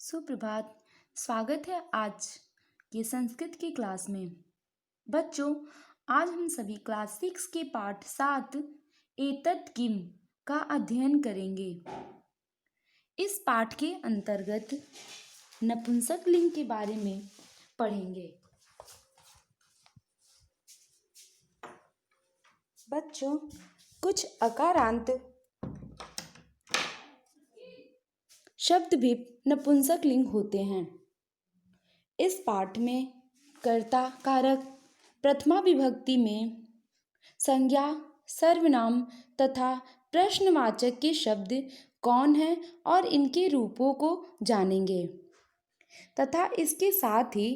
सुप्रभात। स्वागत है आज के संस्कृत की क्लास में। बच्चों, आज हम सभी क्लास 6 के पाठ 7 एतत् किम का अध्ययन करेंगे। इस पाठ के अंतर्गत नपुंसकलिंग के बारे में पढ़ेंगे। बच्चों, कुछ अकारांत शब्द भी नपुंसकलिंग होते हैं। इस पाठ में कर्ता कारक प्रथमा विभक्ति में संज्ञा सर्वनाम तथा प्रश्नवाचक के शब्द कौन हैं और इनके रूपों को जानेंगे तथा इसके साथ ही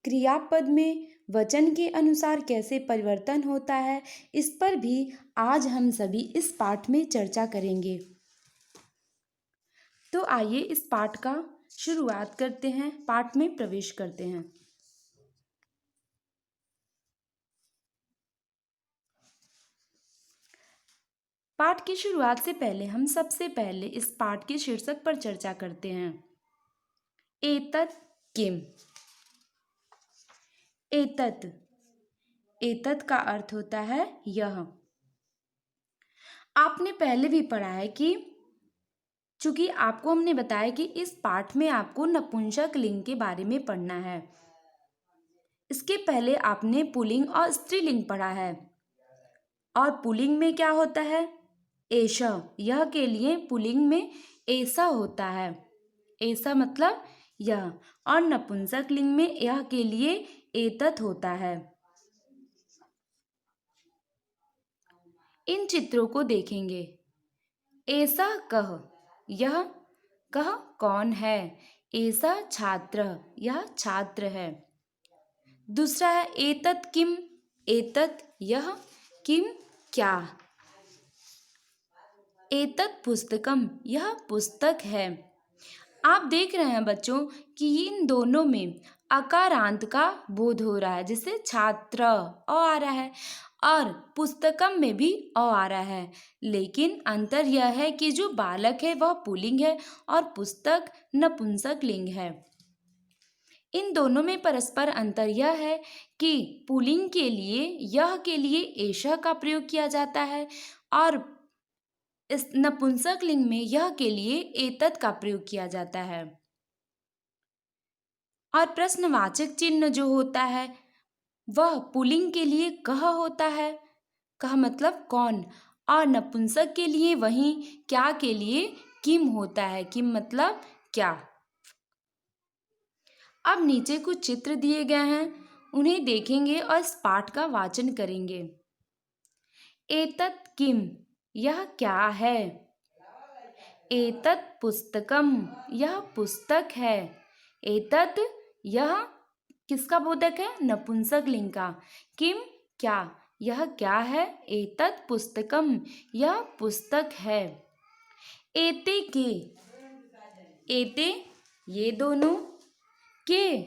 क्रियापद में वचन के अनुसार कैसे परिवर्तन होता है, इस पर भी आज हम सभी इस पाठ में चर्चा करेंगे। तो आइए इस पाठ का शुरुआत करते हैं, पाठ में प्रवेश करते हैं। पाठ की शुरुआत से पहले हम सबसे पहले इस पाठ के शीर्षक पर चर्चा करते हैं। एतत् किम। एतत् एतत् का अर्थ होता है यह। आपने पहले भी पढ़ा है कि चूंकि आपको हमने बताया कि इस पाठ में आपको नपुंसकलिंग के बारे में पढ़ना है। इसके पहले आपने पुल्लिंग और स्त्रीलिंग पढ़ा है। और पुल्लिंग में क्या होता है? एष। यह के लिए पुल्लिंग में ऐसा होता है। ऐसा मतलब यह। और नपुंसकलिंग में यह के लिए एतत् होता है। इन चित्रों को देखेंगे। ऐसा कह, यह कह कौन है? ऐसा छात्र, यह छात्र है। दूसरा है एतत् किम। एतत् यह, किम क्या। एतत् पुस्तकम, यह पुस्तक है। आप देख रहे हैं बच्चों कि इन दोनों में अकारांत का बोध हो रहा है, जिससे छात्र अ आ रहा है और पुस्तकम में भी अ आ रहा है। लेकिन अंतर यह है कि जो बालक है वह पुल्लिंग है और पुस्तक नपुंसकलिंग है। इन दोनों में परस्पर अंतर यह है कि पुल्लिंग के लिए यह के लिए एषः का प्रयोग किया जाता है और इस नपुंसकलिंग में यह के लिए एतत् का प्रयोग किया जाता है। और प्रश्नवाचक चिन्ह जो होता है वह पुल्लिंग के लिए कह होता है। कह मतलब कौन। और नपुंसक के लिए वही क्या के लिए किम होता है। किम मतलब क्या। अब नीचे कुछ चित्र दिए गए हैं, उन्हें देखेंगे और इस पाठ का वाचन करेंगे। एतत् किम, यह क्या है। एतत् पुस्तकम, यह पुस्तक है। एतत् यह किसका बोधक है? नपुंसकलिंग का। किम क्या, यह क्या है? एतत् पुस्तकम, यह पुस्तक है। एते के, एते ये दोनों, के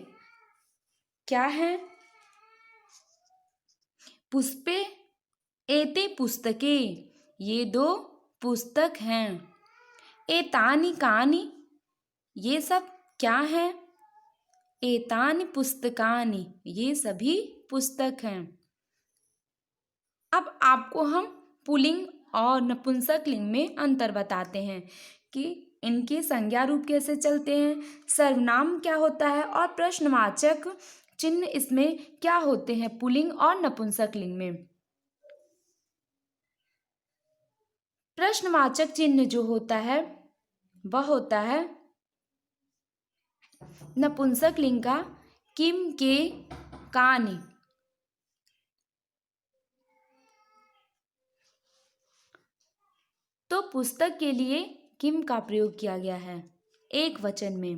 क्या है? पुष्पे, एते पुस्तके, ये दो पुस्तक हैं। एतानि कानि, ये सब क्या है? एतानि पुस्तकानि, ये सभी पुस्तक हैं। अब आपको हम पुल्लिंग और नपुंसकलिंग में अंतर बताते हैं कि इनके संज्ञा रूप कैसे चलते हैं, सर्वनाम क्या होता है और प्रश्नवाचक चिन्ह इसमें क्या होते हैं पुल्लिंग और नपुंसकलिंग में। प्रश्नवाचक चिन्ह जो होता है वह होता है नपुंसकलिंग का किम के कानि। तो पुस्तक के लिए किम का प्रयोग किया गया है एक वचन में,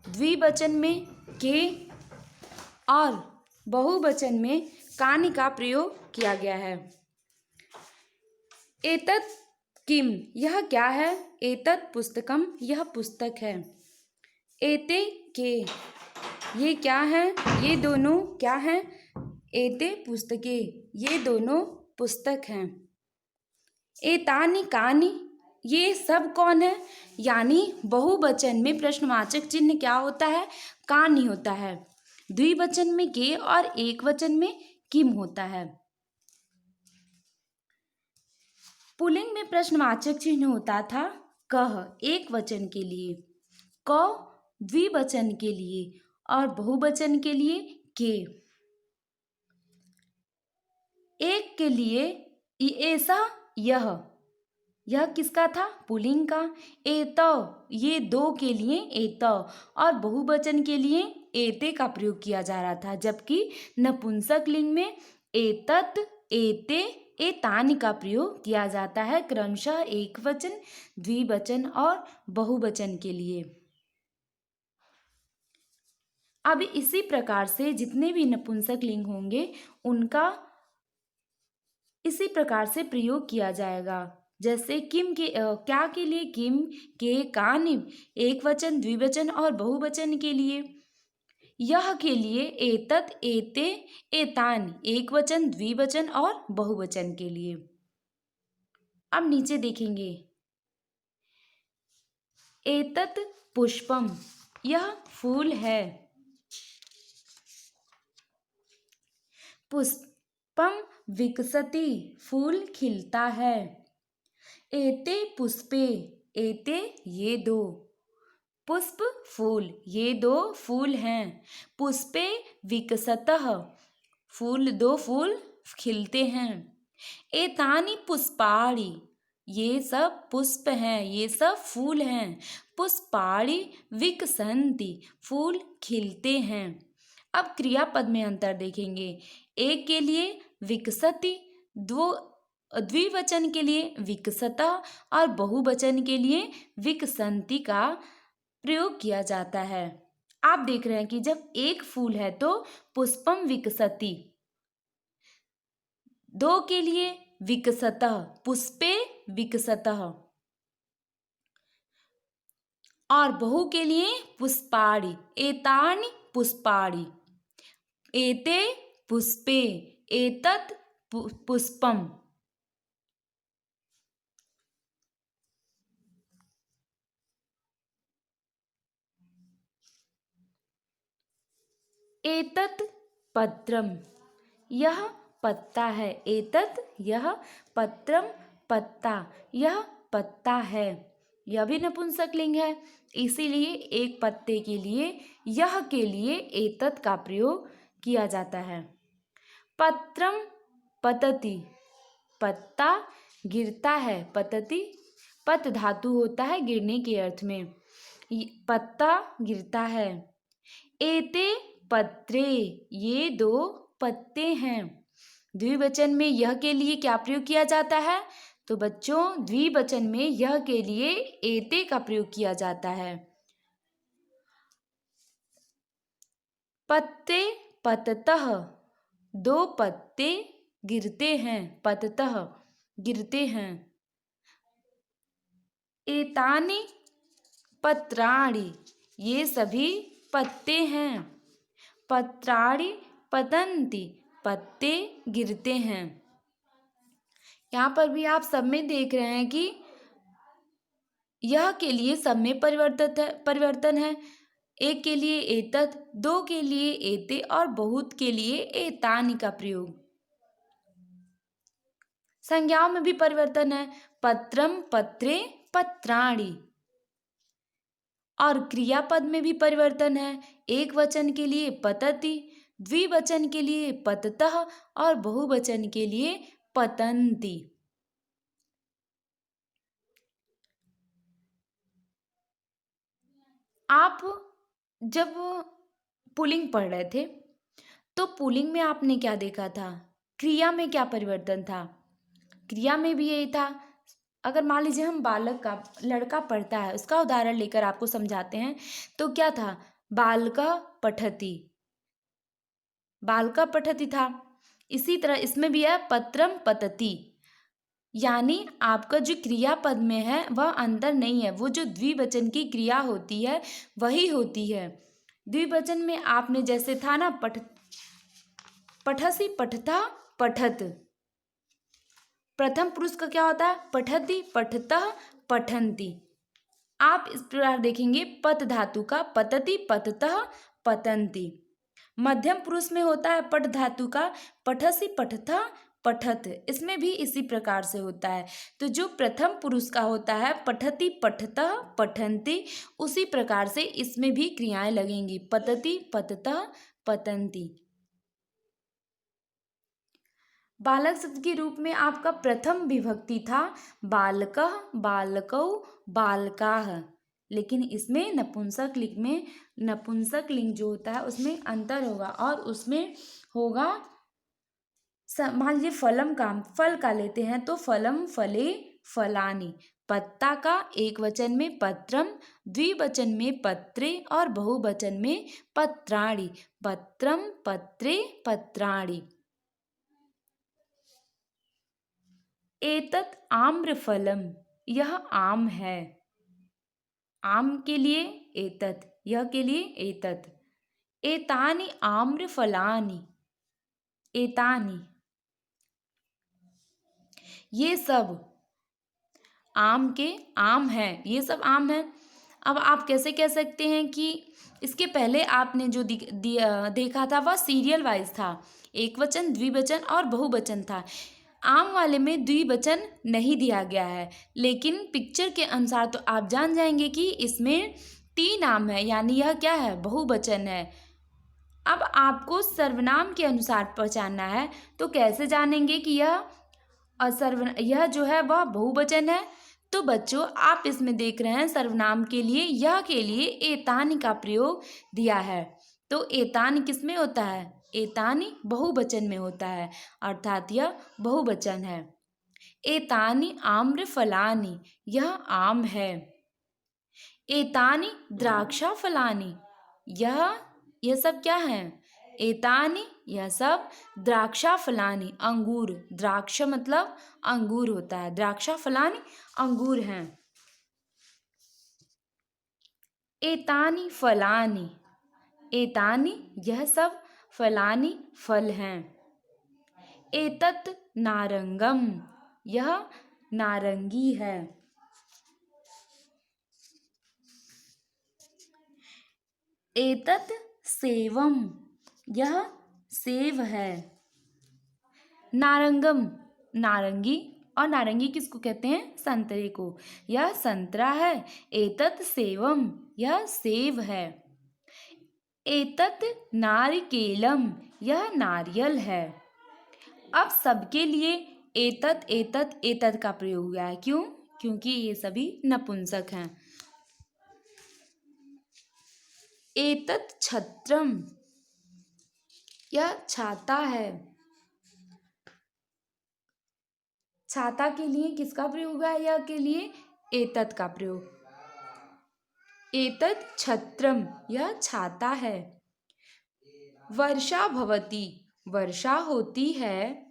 द्विवचन में के और बहुवचन में कानि का प्रयोग किया गया है। एतत् किम, यह क्या है? एतत् पुस्तकम, यह पुस्तक है। एते के, ये क्या है? ये दोनों क्या हैं? एते पुस्तके, ये दोनों पुस्तक हैं। एतानि कानि, ये सब कौन है? यानी बहुवचन में प्रश्नवाचक चिन्ह क्या होता है? का नहीं होता है। द्विवचन में के और एकवचन में किम होता है। पुल्लिंग में प्रश्नवाचक चिन्ह होता था कह एक वचन के लिए, क द्विवचन के लिए और बहुवचन के लिए के। एक के लिए ऐसा यह किसका था? पुल्लिंग का। एतौ ये दो के लिए एतौ और बहुवचन के लिए एते का प्रयोग किया जा रहा था, जबकि नपुंसक लिंग में एतत् एते एतानि का प्रयोग किया जाता है क्रमशः एकवचन, द्विवचन और बहुवचन के लिए। अब इसी प्रकार से जितने भी नपुंसक लिंग होंगे उनका इसी प्रकार से प्रयोग किया जाएगा। जैसे किम के क्या के लिए किम, के, का, निम, एक वचन, द्विवचन और बहुवचन के लिए। यह के लिए एतत्, एते, एतान, एक वचन, द्विवचन और बहुवचन के लिए। अब नीचे देखेंगे। एतत् पुष्पम, यह फूल है। पुष्पम विकसति, फूल खिलता है। एते पुष्पे, एते ये दो, पुष्प फूल, ये दो फूल हैं। पुष्पे विकसतः, फूल दो फूल खिलते हैं। एतानि पुष्पाणि, ये सब पुष्प हैं, ये सब फूल हैं। पुष्पाणि विकसन्ति, फूल खिलते हैं। अब क्रियापद में अंतर देखेंगे। एक के लिए विकसति, द्विवचन के लिए विकसतः और बहुवचन के लिए विकसन्ति का प्रयोग किया जाता है। आप देख रहे हैं कि जब एक फूल है तो पुष्पम विकसति, दो के लिए विकसतः, पुष्पे विकसतः और बहु के लिए पुष्पाणि, एतानि पुष्पाणि, एते पुष्पे, एतत् पुष्पम। एतत् पत्रम, यह पत्ता है। एतत् यह, पत्रम पत्ता, यह पत्ता है। यह भी नपुंसक लिंग है, इसीलिए एक पत्ते के लिए यह के लिए एतत् का प्रयोग किया जाता है। पत्रम पतति, पत्ता गिरता है। पतति पत धातु होता है गिरने के अर्थ में, पत्ता गिरता है। एते पत्रे, ये दो पत्ते हैं। द्विवचन में यह के लिए क्या प्रयोग किया जाता है? तो बच्चों द्विवचन में यह के लिए एते का प्रयोग किया जाता है। पत्ते पततः, दो पत्ते गिरते हैं। पततः गिरते हैं। एतानि पत्राणि, ये सभी पत्ते हैं। पत्राणि पतन्ति, पत्ते गिरते हैं। यहाँ पर भी आप सब में देख रहे हैं कि यह के लिए सब में परिवर्तन है। एक के लिए एतत्, दो के लिए एते और बहुत के लिए एतानि का प्रयोग। संज्ञाओं में भी परिवर्तन है। पत्रम पत्रे पत्राणि। और क्रियापद में भी परिवर्तन है। एक वचन के लिए पतति, द्विवचन के लिए पततः और बहुवचन के लिए पतन्ति। आप जब पुल्लिंग पढ़ रहे थे तो पुल्लिंग में आपने क्या देखा था? क्रिया में क्या परिवर्तन था? क्रिया में भी यही था। अगर मान लीजिए हम बालक का, लड़का पढ़ता है, उसका उदाहरण लेकर आपको समझाते हैं तो क्या था? बालका पठति, बालका पठति था। इसी तरह इसमें भी है पत्रम पतति, यानी आपका जो क्रियापद में है वह अंतर नहीं है, वो जो द्विवचन की क्रिया होती है वही होती है। द्विवचन में आपने जैसे था ना पठसि पठता पठत, प्रथम पुरुष का क्या होता है? पठति पठतः पठन्ति। आप इस प्रकार देखेंगे पत धातु का पतति पततः पतन्ति। मध्यम पुरुष में होता है पठ धातु का पठसि पठतः पठत, इसमें भी इसी प्रकार से होता है। तो जो प्रथम पुरुष का होता है पठति पठतः पठन्ति, उसी प्रकार से इसमें भी क्रियाएं लगेंगी पतति पततः पतन्ति। बालक शब्द के रूप में आपका प्रथम विभक्ति था बालकः बालकौ बालकाः, लेकिन इसमें नपुंसक लिंग जो होता है उसमें अंतर होगा और उसमें होगा मान लीजिए फल का लेते हैं तो फलम फले फलानि। पत्ता का एक वचन में पत्रम, द्विवचन में पत्रे और बहुवचन में पत्राणि। पत्रम पत्रे पत्राणि। एतत् आम्रफलम, यह आम है। आम के लिए एतत्, यह के लिए एतत्। एतानि आम्रफलानि, एतानि, ये सब आम के आम है, ये सब आम है। अब आप कैसे कह सकते हैं कि इसके पहले आपने जो देखा था वह सीरियल वाइज था, एक वचन द्विवचन और बहुवचन था। आम वाले में द्विवचन नहीं दिया गया है, लेकिन पिक्चर के अनुसार तो आप जान जाएंगे कि इसमें 3 आम है, यानी यह क्या है, बहुवचन है। अब आपको सर्वनाम के अनुसार पहचानना है, तो कैसे जानेंगे कि यह जो है वह बहुवचन है। तो बच्चों आप इसमें देख रहे हैं सर्वनाम के लिए यह के लिए एतानि का प्रयोग दिया है। तो एतानि किस में होता है, एतानि बहुवचन में होता है, अर्थात यह बहुवचन है। एतानि आम्रफलानि, यह आम है। एतानि द्राक्षाफलानि, यह सब क्या है, एतानि, यह सब द्राक्षाफलानि, अंगूर। द्राक्ष मतलब अंगूर होता है, द्राक्षाफलानि अंगूर हैं। एतानि फलानि, एतानि, यह सब, फलानि फल हैं। एतत् नारंगम, यह नारंगी है। एतत् सेवम, यह सेव है। नारंगम, नारंगी, और नारंगी किसको कहते हैं, संतरे को, यह संतरा है। एतत् सेवम, यह सेव है। एतत् नारिकेलम, यह नारियल है। अब सबके लिए एतत् एतत् एतत् का प्रयोग हुआ है, क्यों, क्योंकि ये सभी नपुंसक हैं। एतत् छत्रम, यह छाता है। छाता के लिए किसका प्रयोग हुआ है, यह के लिए एतत् का प्रयोग। एतत् छत्रम, यह छाता है। वर्षा भवति, वर्षा होती है।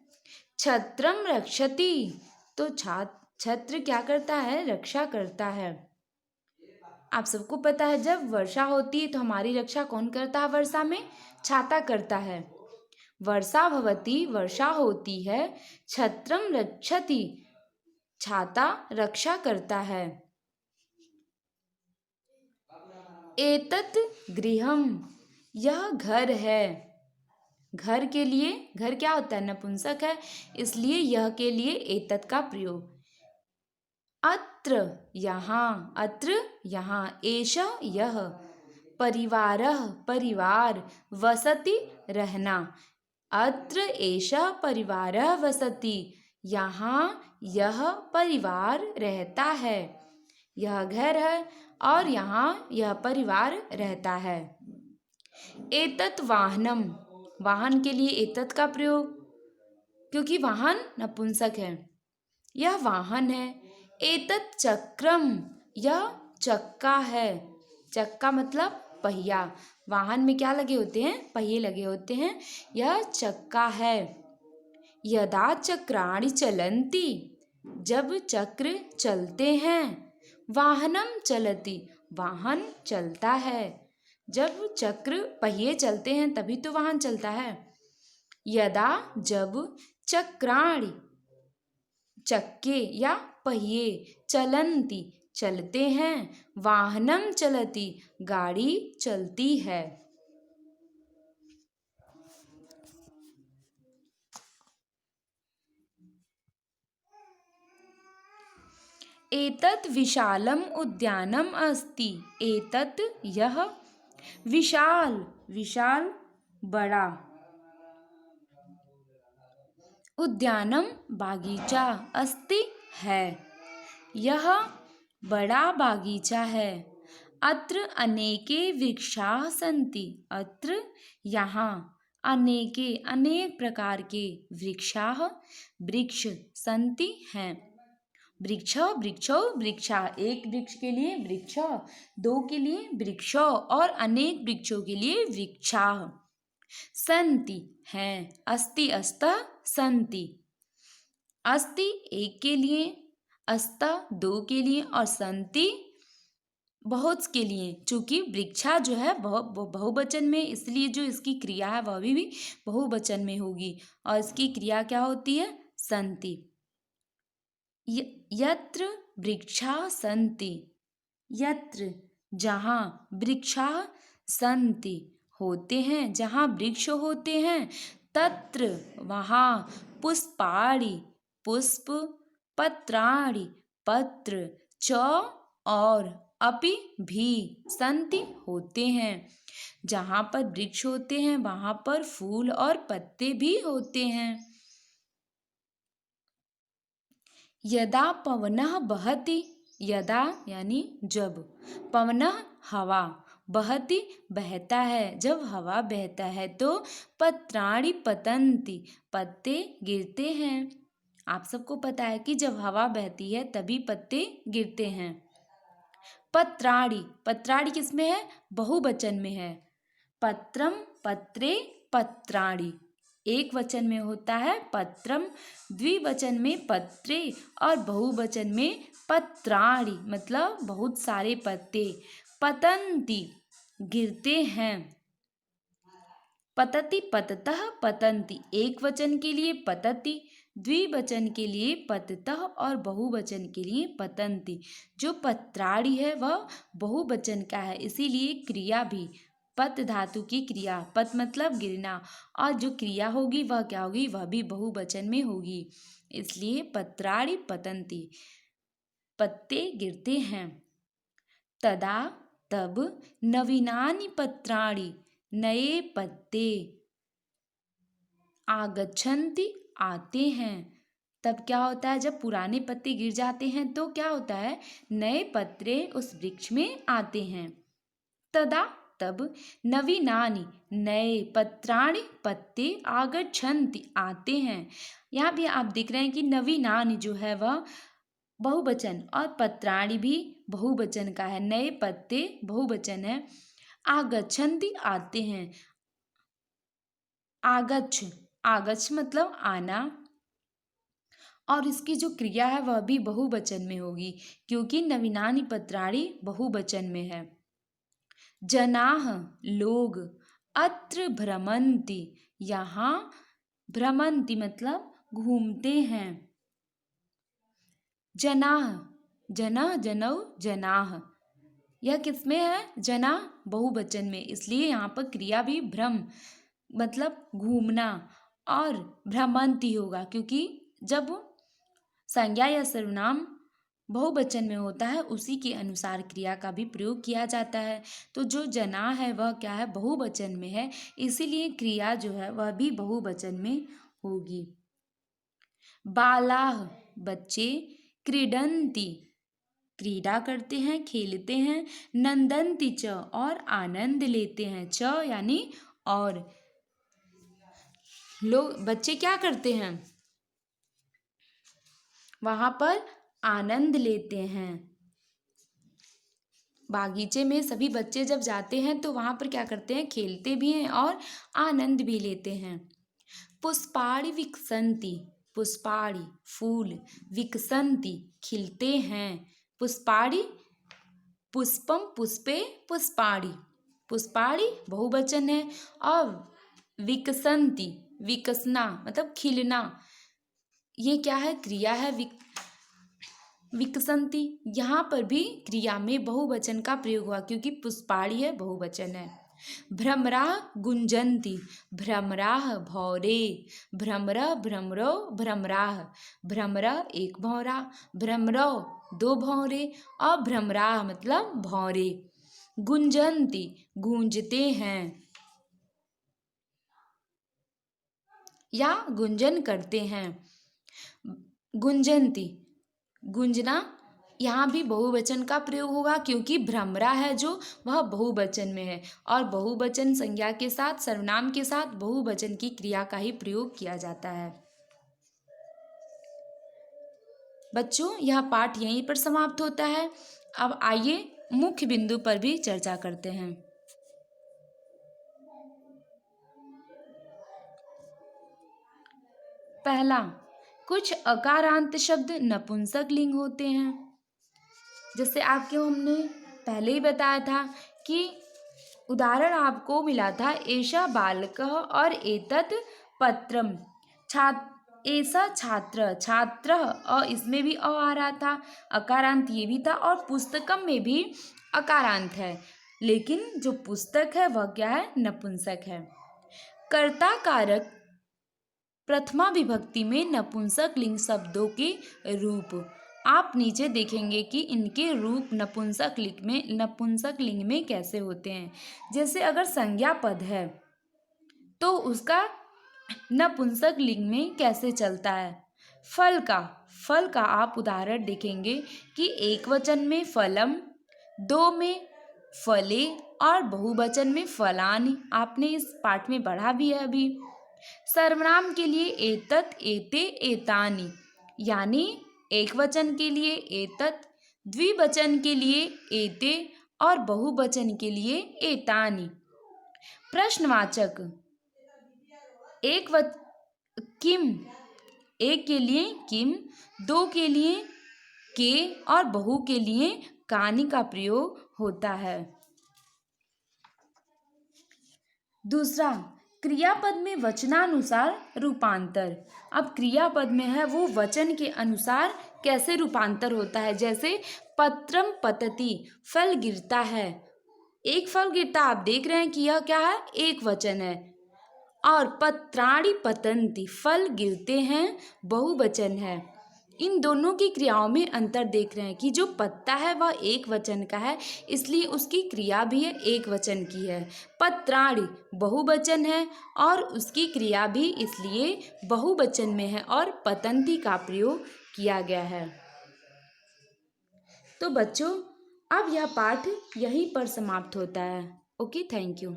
छत्रम रक्षति, तो छत्र क्या करता है, रक्षा करता है। आप सबको पता है जब वर्षा होती है तो हमारी रक्षा कौन करता है, वर्षा में छाता करता है। वर्षा भवति, वर्षा होती है। छत्रम रक्षति, छाता रक्षा करता है। एतत् गृहम, यह घर है। घर के लिए, घर क्या होता है, नपुंसक है, इसलिए यह के लिए एतत् का प्रयोग। अत्र, यहाँ, अत्र यहाँ। एष, यह। परिवारः, परिवार। वसति, रहना। अत्र एषः परिवारः वसति, यहाँ यह परिवार रहता है। यह घर है और यहाँ यह परिवार रहता है। एतत् वाहनम, वाहन के लिए एतत् का प्रयोग, क्योंकि वाहन नपुंसक है, यह वाहन है। एतत् चक्रम, यह चक्का है। चक्का मतलब पहिया, वाहन में क्या लगे होते हैं, पहिए लगे होते हैं, यह चक्का है। यदा चक्राणि चलन्ति, जब चक्र चलते हैं। वाहनम चलति, वाहन चलता है। जब चक्र पहिए चलते हैं तभी तो वाहन चलता है। यदा, जब, चक्राणि, चक्के या पहिए, चलन्ति चलते हैं, वाहनम चलति गाड़ी चलती है। एतत् विशालम उद्यानम अस्ति। एतत् यह विशाल विशाल बड़ा उद्यानम बागीचा अस्ति है। यह बड़ा बागीचा है। अत्र अनेके वृक्षाः सन्ति। अत्र यहाँ अनेके अनेक प्रकार के वृक्षाः वृक्ष सन्ति हैं। वृक्ष वृक्षो वृक्षा, एक वृक्ष के लिए वृक्ष, दो के लिए वृक्षो और अनेक वृक्षों के लिए वृक्षाः। सन्ति हैं, अस्ति अस्तः सन्ति। अस्ति एक के लिए, अस्तः दो के लिए और सन्ति बहुत के लिए। चूंकि वृक्षा जो है बहुवचन में, इसलिए जो इसकी क्रिया है वह भी बहुवचन में होगी और इसकी क्रिया क्या होती है? सन्ति। यत्र वृक्षाः सन्ति। यत्र जहाँ, वृक्षाः सन्ति होते हैं, जहाँ वृक्ष होते हैं, तत्र वहाँ, पुष्पाणि पुष्प, पत्राणि पत्र, च और अपि भी सन्ति होते हैं। जहाँ पर वृक्ष होते हैं वहाँ पर फूल और पत्ते भी होते हैं। यदा पवनः बहति, यदा यानी जब, पवनः हवा, बहति बहता है, जब हवा बहता है तो पत्राणि पतन्ति पत्ते गिरते हैं। आप सबको पता है कि जब हवा बहती है तभी पत्ते गिरते हैं। पत्राणि, पत्राणि किसमें है? बहुवचन में है। पत्रम पत्रे पत्राणि एक वचन में होता है पत्रम, द्विवचन में पत्रे और बहुवचन में पत्राणि मतलब बहुत सारे पत्ते। पतन्ति गिरते हैं। पतति पततः पतन्ति एक वचन के लिए पतति, द्विवचन के लिए पततः और बहुवचन के लिए पतन्ति। जो पत्राणि है वह बहुवचन का है, इसीलिए क्रिया भी पत धातु की क्रिया, पत मतलब गिरना, और जो क्रिया होगी वह क्या होगी? वह भी बहुवचन में होगी। इसलिए पत्राणि पतन्ति पत्ते गिरते हैं। तदा तब नवीनानि पत्राणि नए पत्ते आगच्छन्ति आते हैं। तब क्या होता है? जब पुराने पत्ते गिर जाते हैं तो क्या होता है? नए पत्ते उस वृक्ष में आते हैं। तदा तब नवीनानि नए पत्राणि पत्ते आगच्छन्ति आते हैं। यहाँ भी आप देख रहे हैं कि नवीनानि जो है वह बहुवचन और पत्राणि भी बहुवचन का है। नए पत्ते बहुवचन है। आगच्छन्ति आते हैं। आगच्छ, आगच्छ मतलब आना, और इसकी जो क्रिया है वह भी बहुवचन में होगी क्योंकि नवीनानि पत्राणि बहुवचन में है। जनाः लोग, अत्र भ्रमन्ति यहाँ, भ्रमन्ति मतलब घूमते हैं। जनाः, जनः जनौ जनाः, यह किसमें है? जना बहुवचन में, इसलिए यहाँ पर क्रिया भी भ्रम मतलब घूमना और भ्रमन्ति होगा क्योंकि जब संज्ञा या सर्वनाम बहुवचन में होता है उसी के अनुसार क्रिया का भी प्रयोग किया जाता है। तो जो जना है वह क्या है? बहुवचन में है, इसीलिए क्रिया जो है वह भी बहुवचन में होगी। बालाः बच्चे, क्रीडन्ति क्रीड़ा करते हैं, खेलते हैं, नंदन्ति च और आनंद लेते हैं। च यानी और, लोग बच्चे क्या करते हैं? वहाँ पर आनंद लेते हैं। बागीचे में सभी बच्चे जब जाते हैं तो वहाँ पर क्या करते हैं? खेलते भी हैं और आनंद भी लेते हैं। पुष्पाणि विकसन्ति, पुष्पाणि फूल, विकसन्ति खिलते हैं। पुष्पाणि, पुष्पम पुष्पे पुष्पाणि, पुष्पाणि बहुवचन है और विकसन्ति विकसना मतलब खिलना, ये क्या है? क्रिया है। विकसंती, यहाँ पर भी क्रिया में बहुवचन का प्रयोग हुआ क्योंकि पुष्पाणी है, बहुवचन है। भ्रमराः गुंजन्ति, भ्रमराः भौरे, भ्रमरः भ्रमरो भ्रमराः, भ्रमरः एक भौरा, भ्रमरो दो भौरे और भ्रमराः मतलब भौरे। गुंजन्ति गूंजते हैं या गुंजन करते हैं। गुंजन्ति गूंजना, यहाँ भी बहुवचन का प्रयोग होगा क्योंकि भ्रमरा है जो वह बहुवचन में है और बहुवचन संज्ञा के साथ सर्वनाम के साथ बहुवचन की क्रिया का ही प्रयोग किया जाता है। बच्चों, यह पाठ यहीं पर समाप्त होता है। अब आइए मुख्य बिंदु पर भी चर्चा करते हैं। पहला, कुछ अकारांत शब्द नपुंसक लिंग होते हैं। जैसे आपको हमने पहले ही बताया था कि उदाहरण आपको मिला था एषा बालकः और एतत् पत्रम। ऐसा छात्र, छात्र और इसमें भी अ आ रहा था, अकारांत ये भी था और पुस्तकम में भी अकारांत है, लेकिन जो पुस्तक है वह क्या है, नपुंसक है। कर्ता कारक प्रथमा विभक्ति में नपुंसक लिंग शब्दों के रूप आप नीचे देखेंगे कि इनके रूप नपुंसक लिंग में कैसे होते हैं। जैसे अगर संज्ञा पद है तो उसका नपुंसक लिंग में कैसे चलता है। फल का आप उदाहरण देखेंगे कि एक वचन में फलम, दो में फले और बहुवचन में फलानि। आपने इस पाठ में पढ़ा भी है अभी। सर्वनाम के लिए एतत्, एते, एतानि, यानी एक वचन के लिए एतत्, द्विवचन के लिए एते और बहुवचन के लिए एतानि। प्रश्नवाचक किम, एक के लिए किम, दो के लिए के और बहु के लिए कानि का प्रयोग होता है। दूसरा, क्रियापद में वचनानुसार रूपांतर। अब क्रियापद में है वो वचन के अनुसार कैसे रूपांतर होता है। जैसे पत्रम पतति, फल गिरता है, एक फल गिरता, आप देख रहे हैं कि यह क्या है, एक वचन है। और पत्राणि पतन्ति, फल गिरते हैं, बहुवचन है। इन दोनों की क्रियाओं में अंतर देख रहे हैं कि जो पत्ता है वह एक वचन का है, इसलिए उसकी क्रिया भी है एक वचन की है। पत्राणि बहुवचन है और उसकी क्रिया भी इसलिए बहुवचन में है और पतन्ति का प्रयोग किया गया है। तो बच्चों, अब यह पाठ यहीं पर समाप्त होता है। Okay, thank you.